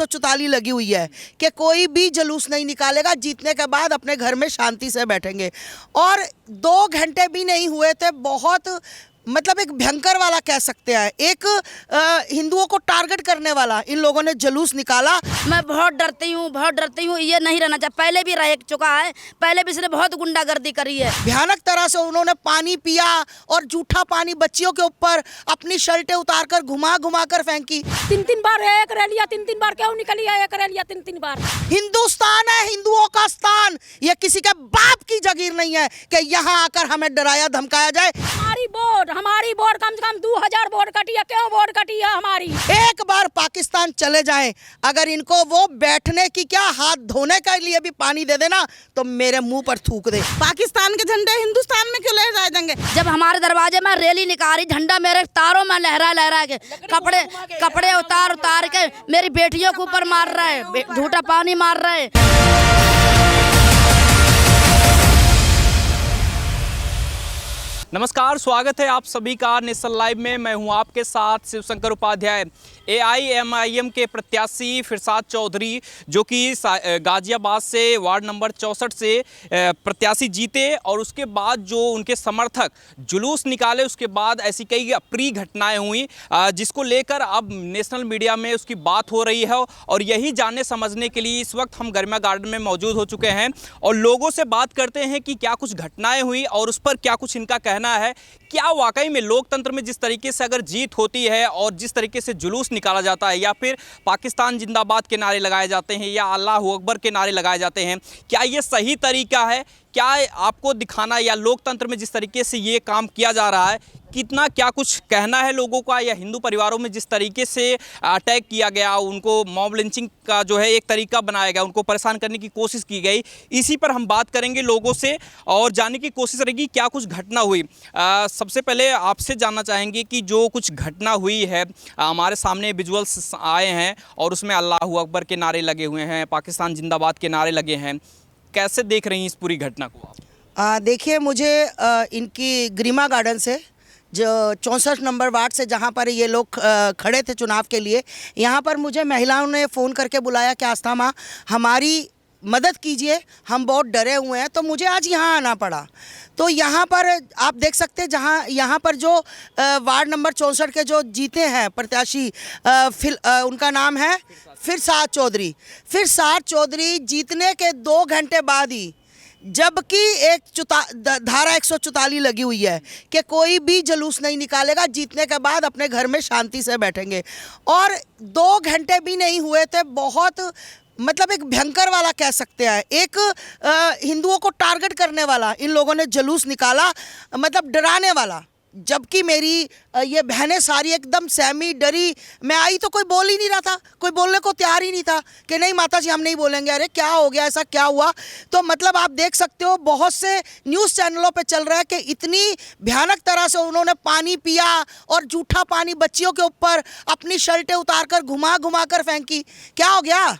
144 लगी हुई है कि कोई भी जुलूस नहीं निकालेगा, जीतने के बाद अपने घर में शांति से बैठेंगे। और 2 घंटे भी नहीं हुए थे, बहुत मतलब एक भयंकर वाला कह सकते हैं, एक हिंदुओं को टारगेट करने वाला इन लोगों ने जुलूस निकाला। मैं बहुत डरती हूँ, ये नहीं रहना चाहिए। पहले भी रह चुका है, पहले भी इसने बहुत गुंडागर्दी करी है। भयानक तरह से उन्होंने पानी पिया और जूठा पानी बच्चियों के ऊपर अपनी शर्टें उतारकर घुमा घुमा कर फेंकी। 3-3 बार एक रैलियां, 3-3 बार क्यों निकली है एक रैलियां 3-3 बार। हिंदुस्तान है हिंदुओं का स्थान, ये किसी के बाप की जागीर नहीं है कि यहाँ आकर हमें डराया धमकाया जाए। हमारी बोर्ड कम से कम 2000 बोर्ड कटी है, क्यों बोर्ड कटी है हमारी। एक बार पाकिस्तान चले जाएं, अगर इनको वो बैठने की क्या हाथ धोने के लिए भी पानी दे देना तो मेरे मुंह पर थूक दे। पाकिस्तान के झंडे हिंदुस्तान में क्यों ले जाए देंगे। जब हमारे दरवाजे में रैली निकाली, झंडा मेरे तारों में लहरा के कपड़े उतार के मेरी बेटियों के ऊपर मार रहा है, झूठा पानी मार रहा है। नमस्कार, स्वागत है आप सभी का नेशनल लाइव में। मैं हूं आपके साथ शिवशंकर उपाध्याय। AIMIM के प्रत्याशी फिरसाद चौधरी, जो कि गाजियाबाद से वार्ड नंबर 64 से प्रत्याशी जीते और उसके बाद जो उनके समर्थक जुलूस निकाले, उसके बाद ऐसी कई अप्रिय घटनाएं हुई जिसको लेकर अब नेशनल मीडिया में उसकी बात हो रही है। और यही जानने समझने के लिए इस वक्त हम गरिमा गार्डन में मौजूद हो चुके हैं और लोगों से बात करते हैं कि क्या कुछ घटनाएं हुई और उस पर क्या कुछ इनका कहना है। क्या वाकई में लोकतंत्र में जिस तरीके से अगर जीत होती है और जिस तरीके से जुलूस निकाला जाता है, या फिर पाकिस्तान जिंदाबाद के नारे लगाए जाते हैं या अल्लाह अकबर के नारे लगाए जाते हैं, क्या ये सही तरीका है? क्या आपको दिखाना या लोकतंत्र में जिस तरीके से ये काम किया जा रहा है, कितना क्या कुछ कहना है लोगों का? या हिंदू परिवारों में जिस तरीके से अटैक किया गया, उनको मॉब लिंचिंग का जो है एक तरीका बनाया गया, उनको परेशान करने की कोशिश की गई, इसी पर हम बात करेंगे लोगों से और जानने की कोशिश रहेगी क्या कुछ घटना हुई। सबसे पहले आपसे जानना चाहेंगे कि जो कुछ घटना हुई है, हमारे सामने विजुअल्स आए हैं और उसमें अल्लाह अकबर के नारे लगे हुए हैं, पाकिस्तान जिंदाबाद के नारे लगे हैं, कैसे देख रही हैं इस पूरी घटना को आप? देखिए, मुझे इनकी गरिमा गार्डन से जो 64 नंबर वार्ड से जहाँ पर ये लोग खड़े थे चुनाव के लिए, यहाँ पर मुझे महिलाओं ने फ़ोन करके बुलाया कि आस्था माँ हमारी मदद कीजिए, हम बहुत डरे हुए हैं। तो मुझे आज यहाँ आना पड़ा। तो यहाँ पर आप देख सकते हैं, जहाँ यहाँ पर जो वार्ड नंबर 64 के जो जीते हैं प्रत्याशी, उनका नाम है फिरसाद चौधरी। फिरसाद चौधरी जीतने के 2 घंटे बाद ही, जबकि एक धारा 144 लगी हुई है कि कोई भी जुलूस नहीं निकालेगा, जीतने के बाद अपने घर में शांति से बैठेंगे, और 2 घंटे भी नहीं हुए थे, बहुत मतलब एक भयंकर वाला कह सकते हैं, एक हिंदुओं को टारगेट करने वाला इन लोगों ने जुलूस निकाला, मतलब डराने वाला। जबकि मेरी ये बहनें सारी एकदम सहमी डरी, मैं आई तो कोई बोल ही नहीं रहा था, कोई बोलने को तैयार ही नहीं था कि नहीं माता जी हम नहीं बोलेंगे। अरे क्या हो गया, ऐसा क्या हुआ? तो मतलब आप देख सकते हो, बहुत से न्यूज़ चैनलों पे चल रहा है कि इतनी भयानक तरह से उन्होंने पानी पिया और जूठा पानी बच्चियों के ऊपर अपनी शर्टें उतारकर घुमा घुमा कर फेंकी। क्या हो गया,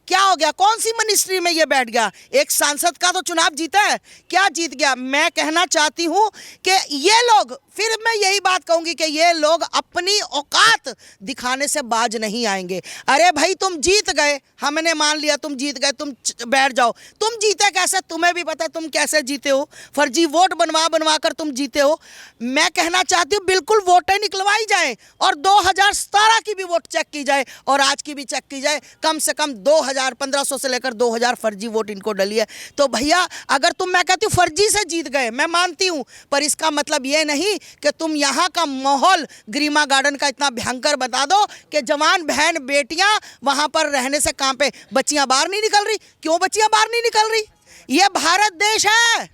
क्या हो गया? कौन सी मिनिस्ट्री में ये बैठ गया? एक सांसद का तो चुनाव जीता है, क्या जीत गया? मैं कहना चाहती हूँ कि ये लोग, फिर मैं यही बात कहूँगी कि ये लोग अपनी औकात दिखाने से बाज नहीं आएंगे। अरे भाई, तुम जीत गए, हमने मान लिया तुम जीत गए, तुम बैठ जाओ। तुम जीते कैसे, तुम्हें भी पता तुम कैसे जीते हो, फर्जी वोट बनवा कर तुम जीते हो। मैं कहना चाहती हूँ बिल्कुल वोटें निकलवाई जाए और 2017 की भी वोट चेक की जाए और आज की भी चेक की जाए। कम से कम 1500 से लेकर 2000 फर्जी वोट इनको डली है। तो भैया, अगर तुम, मैं कहती हूँ फर्जी से जीत गए, मैं मानती हूँ, पर इसका मतलब ये नहीं कि तुम यहाँ का माहौल गरिमा गार्डन का इतना भयंकर बता दो कि जवान बहन बेटियां वहाँ पर रहने से कहाँ पे बच्चियां बाहर नहीं निकल रही। क्यों बच्चियां बाहर नहीं निकल रही? ये भारत देश है,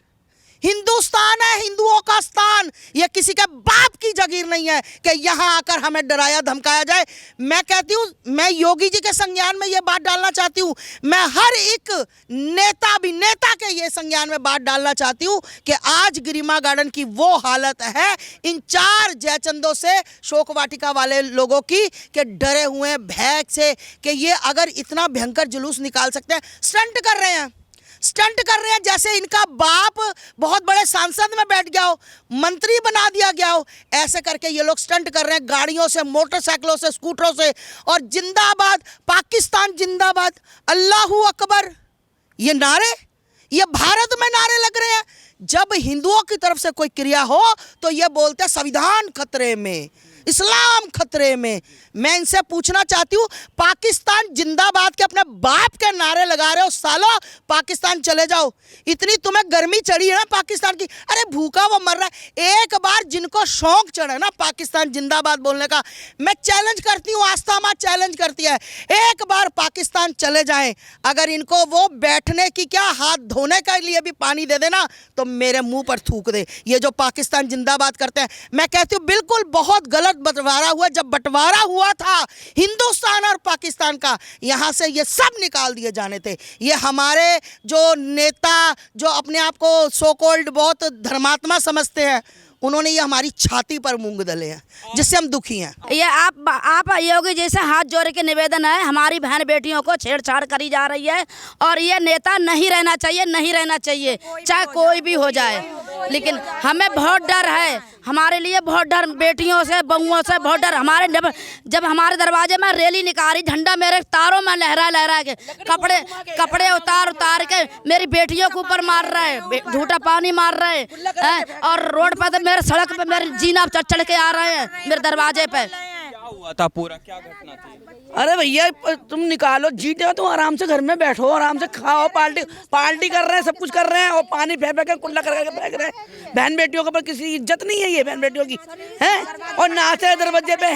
हिंदुस्तान है हिंदुओं का स्थान, ये किसी के बाप की जागीर नहीं है कि यहाँ आकर हमें डराया धमकाया जाए। मैं कहती हूँ, मैं योगी जी के संज्ञान में ये बात डालना चाहती हूँ, मैं हर एक नेता के ये संज्ञान में बात डालना चाहती हूँ कि आज गरिमा गार्डन की वो हालत है इन 4 जयचंदों से, शोक वाटिका वाले लोगों की, कि डरे हुए भय से कि ये अगर इतना भयंकर जुलूस निकाल सकते हैं। स्टंट कर रहे हैं, स्टंट कर रहे हैं जैसे इनका बाप बहुत बड़े सांसद में बैठ गया हो, मंत्री बना दिया गया हो। ऐसे करके ये लोग स्टंट कर रहे हैं गाड़ियों से, मोटरसाइकिलों से, स्कूटरों से, और जिंदाबाद पाकिस्तान जिंदाबाद, अल्लाहू अकबर, ये नारे, ये भारत में नारे लग रहे हैं। जब हिंदुओं की तरफ से कोई क्रिया हो तो ये बोलते हैं संविधान खतरे में, इस्लाम खतरे में। मैं इनसे पूछना चाहती हूँ, पाकिस्तान जिंदाबाद के अपने बाप के नारे लगा रहे हो सालो, पाकिस्तान चले जाओ। इतनी तुम्हें गर्मी चढ़ी है ना पाकिस्तान की, अरे भूखा वो मर रहा है। एक बार जिनको शौक चढ़े ना पाकिस्तान जिंदाबाद बोलने का, मैं चैलेंज करती हूँ, आस्था माँ चैलेंज करती है, एक बार पाकिस्तान चले जाएं, अगर इनको वो बैठने की क्या हाथ धोने के लिए भी पानी दे देना तो मेरे मुंह पर थूक दे। ये जो पाकिस्तान जिंदाबाद करते हैं, मैं कहती हूँ बिल्कुल बहुत गलत बंटवारा हुआ। जब बंटवारा हुआ था हिंदुस्तान और पाकिस्तान का, यहां से ये सब निकाल दिए जाने थे। ये हमारे जो नेता जो अपने आप को सो कॉल्ड बहुत धर्मात्मा समझते हैं, उन्होंने ये हमारी छाती पर मूंग दले हैं, जिससे हम दुखी हैं। ये आप योगी जैसे हाथ जोड़ के निवेदन है, हमारी बहन बेटियों को छेड़छाड़ करी जा रही है और ये नेता नहीं रहना चाहिए, नहीं रहना चाहिए, चाहे कोई भी हो जाए। लेकिन हमें बहुत डर है, हमारे लिए बहुत डर, बेटियों से बहुओं से बहुत डर। हमारे जब हमारे दरवाजे में रैली निकाली, झंडा मेरे तारों में लहरा के, कपड़े उतार के मेरी बेटियों के ऊपर मार रहा है, झूठा पानी मार रहा है, और रोड पर मेरे सड़क पे मेरे जीना चढ़ के आ रहे हैं मेरे दरवाजे पे। क्या हुआ था, पूरा क्या घटना थी? अरे भैया तुम निकालो, जीते तो आराम से घर में बैठो, आराम से खाओ, पार्टी कर रहे हैं, सब कुछ कर रहे हैं, और पानी फेंक के कुल्ला करके फेंक रहे हैं। बहन बेटियों के ऊपर किसी इज्जत नहीं है, ये बहन बेटियों की है, और नाचे दरवाजे पे।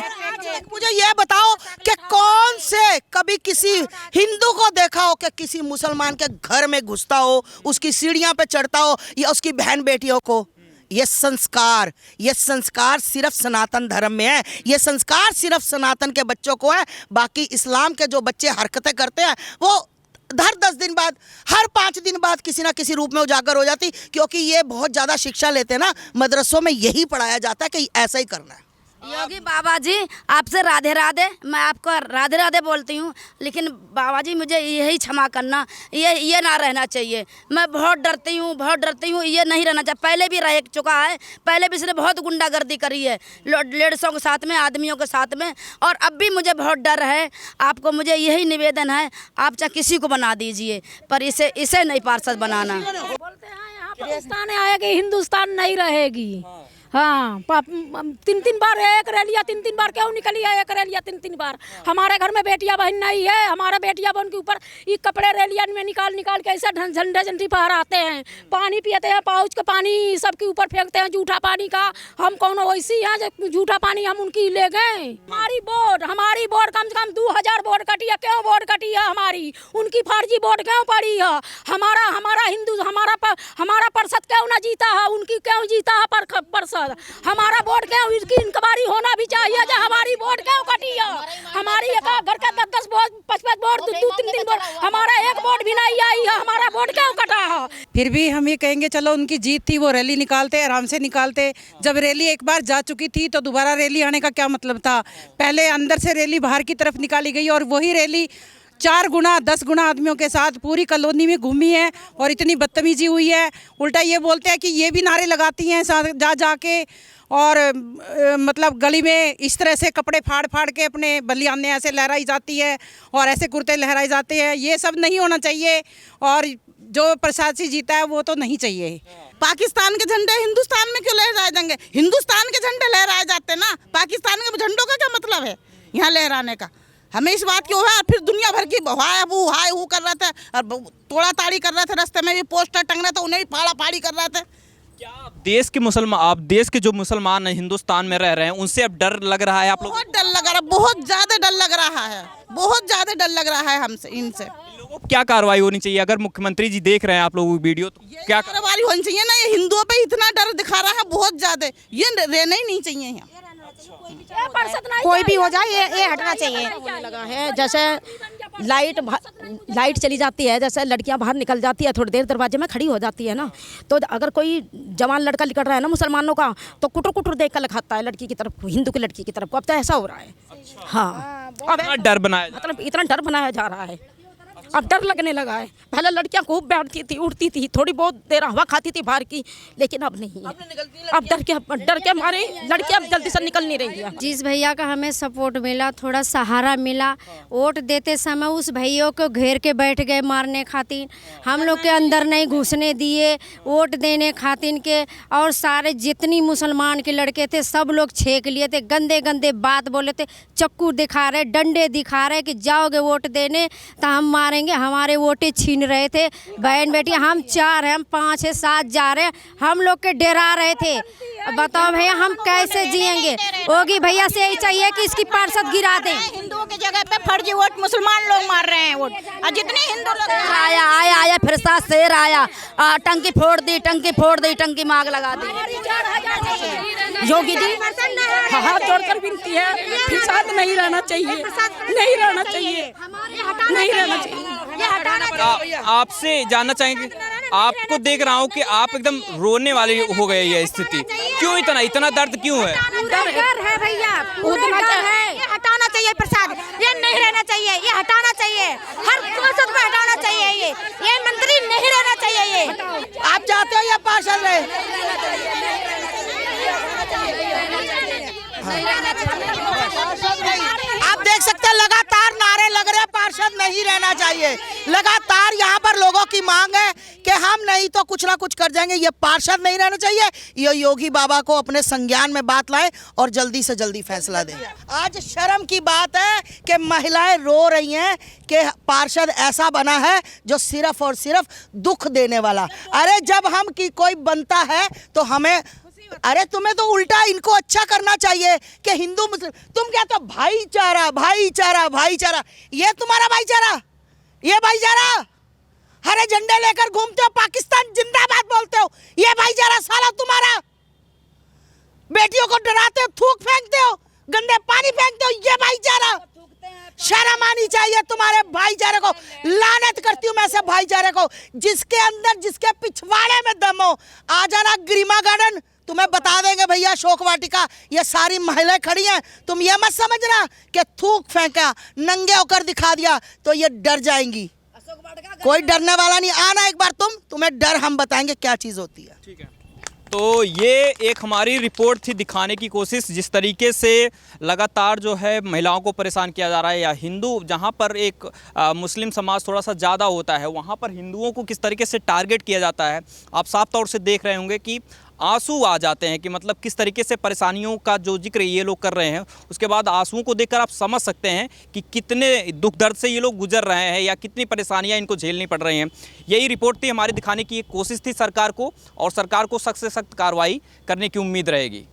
मुझे ये बताओ कि कौन से कभी किसी हिंदू को देखा हो कि किसी मुसलमान के घर में घुसता हो, उसकी सीढ़ियां पे चढ़ता हो, या उसकी बहन बेटियों को? ये संस्कार सिर्फ सनातन धर्म में है, ये संस्कार सिर्फ सनातन के बच्चों को है। बाकी इस्लाम के जो बच्चे हरकतें करते हैं वो हर 10 दिन बाद, हर 5 दिन बाद किसी ना किसी रूप में उजागर हो जाती, क्योंकि ये बहुत ज़्यादा शिक्षा लेते हैं ना, मदरसों में यही पढ़ाया जाता है कि ऐसा ही करना है। योगी बाबा जी आपसे राधे राधे, मैं आपको राधे राधे बोलती हूँ, लेकिन बाबा जी मुझे यही क्षमा करना, ये ना रहना चाहिए। मैं बहुत डरती हूँ, ये नहीं रहना चाहिए। पहले भी रह चुका है, पहले भी इसने बहुत गुंडागर्दी करी है लेडीज़ों के साथ में, आदमियों के साथ में, और अब भी मुझे बहुत डर है। आपको मुझे यही निवेदन है, आप चाहे किसी को बना दीजिए, पर इसे नहीं पार्षद बनाना। बोलते हैं यहाँ पाकिस्तान आएगी, हिंदुस्तान नहीं रहेगी। हाँ, 3 बार एक रैलियाँ, 3 बार क्यों निकली है एक रैलियाँ 3 बार। हमारे घर में बेटियां बहन नहीं है, हमारा बेटियां बहन के ऊपर ये कपड़े रैलियाँ में निकाल के ऐसा झंडे फहराते हैं, पानी पीते हैं, पाउच का पानी सबके ऊपर फेंकते हैं, झूठा पानी का। हम कौन वैसी हैं जो झूठा पानी हम उनकी ले गए? हमारी बोर्ड कम से कम 2000 बोर्ड कटी है। क्यों बोर्ड कटी है हमारी? उनकी फर्जी बोर्ड क्यों पड़ी है? हमारा परिषद क्यों ना जीता है? उनकी क्यों जीता है परिषद? हमारा बोर्ड क्यों, इसकी इंक्वायरी होना भी चाहिए जो हमारी बोर्ड क्यों कटी है। हमारी एक घर का 10 बोर्ड, 55 बोर्ड, 2-3 बोर्ड, हमारा एक बोर्ड भी नहीं आई है, हमारा बोर्ड क्यों कटा है? फिर भी हम ये कहेंगे चलो उनकी जीत थी, वो रैली निकालते, आराम से निकालते। जब रैली एक बार जा चुकी थी तो दोबारा रैली आने का क्या मतलब था? पहले अंदर से रैली बाहर की तरफ निकाली गई और वही रैली 4 गुना 10 गुना आदमियों के साथ पूरी कॉलोनी में घूमी है और इतनी बदतमीजी हुई है। उल्टा ये बोलते हैं कि ये भी नारे लगाती हैं जा के, और मतलब गली में इस तरह से कपड़े फाड़ के अपने बलियाने ऐसे लहराई जाती है और ऐसे कुर्ते लहराए जाते हैं। ये सब नहीं होना चाहिए, और जो प्रसाद से जीता है वो तो नहीं चाहिए। पाकिस्तान के झंडे हिंदुस्तान में क्यों लहराए जाएंगे? हिंदुस्तान के झंडे लहराए जाते हैं ना, पाकिस्तान के झंडों का क्या मतलब है यहाँ लहराने का? हमें इस बात की हुआ, फिर दुनिया भर की हाय वो कर रहा था और तोड़ा ताड़ी कर रहे थे, रास्ते में भी पोस्टर टंग रहे थे, उन्हें भी फाड़ा फाड़ी कर रहे थे। क्या आप देश के जो मुसलमान हिंदुस्तान में रह रहे हैं उनसे अब डर लग रहा है आप लोगों को? बहुत डर लग रहा है, बहुत ज्यादा डर लग रहा है, बहुत ज्यादा डर लग रहा है हमसे, इनसे। लोगों को क्या कार्रवाई होनी चाहिए? अगर मुख्यमंत्री जी देख रहे हैं आप लोगों की वीडियो तो क्या कार्रवाई होनी चाहिए ना? ये हिंदुओं पे इतना डर दिखा रहा है बहुत ज्यादा, ये रहना ही नहीं चाहिए यहाँ। कोई भी हो जाए ये हटना चाहिए। लगा है जैसे लाइट चली जाती है, जैसे लड़कियां बाहर निकल जाती है, थोड़ी देर दरवाजे में खड़ी हो जाती है ना, तो अगर कोई जवान लड़का निकल रहा है ना मुसलमानों का, तो कुटर देख कर लिखाता है लड़की की तरफ, हिंदू की लड़की की तरफ को। अब तो ऐसा हो रहा है। हाँ, इतना डर बनाया मतलब इतना डर बनाया जा रहा है। अब डर लगने लगा है। पहले लड़कियां खूब बैठती थी, उड़ती थी, थोड़ी बहुत देर हवा खाती थी बाहर की, लेकिन अब नहीं है। अब डर के हमारी लड़कियां जल्दी से निकल नहीं रही है। जिस भैया का हमें सपोर्ट मिला, थोड़ा सहारा मिला, वोट देते समय उस भैया को घेर के बैठ गए मारने खातिर, हम लोग के अंदर नहीं घुसने दिए वोट देने खातिर के। और सारे जितनी मुसलमान के लड़के थे सब लोग छेक लिए थे, गंदे गंदे बात बोले थे, चक्कू दिखा रहे, डंडे दिखा रहे कि जाओगे वोट देने तो हम मारेंगे, हमारे वोटे छीन रहे थे। बहन बेटी हम 4 हैं, हम 5 है 7 जा रहे हैं, हम लोग के डरा रहे थे। बताओ भैया हम कैसे जिएंगे? होगी भैया से यही चाहिए कि इसकी पार्षद गिरा दें। हिंदुओं की जगह पे फर्जी वोट मुसलमान लोग मार रहे हैं वोट, और जितने हिंदू लोग आया फिर साथ शेर आया, टंकी फोड़ दी, टंकी में आग लगा दी। योगी जी हाथ जोड़कर विनती है, फिसाद नहीं रहना चाहिए, नहीं रहना चाहिए, नहीं रहना चाहिए। आपसे जानना चाहेंगे, आपको देख रहा हूँ कि आप एकदम रोने वाली हो गए ये स्थिति, क्यों इतना दर्द क्यों है? डर है भैया, उतना है। ये हटाना चाहिए प्रसाद, ये नहीं रहना चाहिए, ये हटाना चाहिए, हर सांसद को हटाना चाहिए, ये मंत्री नहीं रहना चाहिए। ये आप चाहते हो ये पार्षद रहे? आप देख सकते हैं लगातार नारे लग रहे हैं पार्षद नहीं रहना चाहिए। लगातार यहाँ पर लोगों की मांग है कि हम नहीं तो कुछ ना कुछ कर जाएंगे, ये पार्षद नहीं रहना चाहिए। ये योगी बाबा को अपने संज्ञान में बात लाए और जल्दी से जल्दी फैसला दें। आज शर्म की बात है कि महिलाएं रो रही हैं कि पार्षद ऐसा बना है जो सिर्फ और सिर्फ दुख देने वाला। अरे जब हम की कोई बनता है तो हमें, अरे तुम्हें तो उल्टा इनको अच्छा करना चाहिए कि हिंदू मुस्लिम, तुम क्या तो भाईचारा भाईचारा भाईचारा, ये तुम्हारा भाईचारा, ये भाईचारा, हरे झंडे लेकर घूमते हो, पाकिस्तान जिंदाबाद बोलते हो, ये भाईचारा साला तुम्हारा। बेटियों को डराते हो, थूक फेंकते हो, गंदे पानी फेंकते हो, ये भाईचारा। शर्म आनी चाहिए तुम्हारे भाईचारे को। लानत करती हूँ मैं से भाईचारे को, जिसके अंदर जिसके पिछवाड़े में दम हो। आ जाना गरिमा गार्डन, तुम्हें बता देंगे भैया, शोक वाटिका, ये सारी महिलाएं खड़ी हैं। तुम ये मत समझना कि थूक फेंका, नंगे होकर दिखा दिया तो ये डर जाएंगी। कोई डरने वाला नहीं, आना एक बार तुम्हें डर हम बताएंगे क्या चीज़ होती है। ठीक है, तो ये एक हमारी रिपोर्ट थी दिखाने की कोशिश, जिस तरीके से लगातार जो है महिलाओं को परेशान किया जा रहा है, या हिंदू जहाँ पर एक मुस्लिम समाज थोड़ा सा ज़्यादा होता है, वहाँ पर हिंदुओं को किस तरीके से टारगेट किया जाता है। आप साफ तौर से देख रहे होंगे कि आंसू आ जाते हैं कि मतलब किस तरीके से परेशानियों का जो जिक्र ये लोग कर रहे हैं। उसके बाद आंसुओं को देखकर आप समझ सकते हैं कि कितने दुख दर्द से ये लोग गुजर रहे हैं या कितनी परेशानियां इनको झेलनी पड़ रही हैं। यही रिपोर्ट थी, हमारी दिखाने की एक कोशिश थी सरकार को, और सरकार को सख्त से सख्त कार्रवाई करने की उम्मीद रहेगी।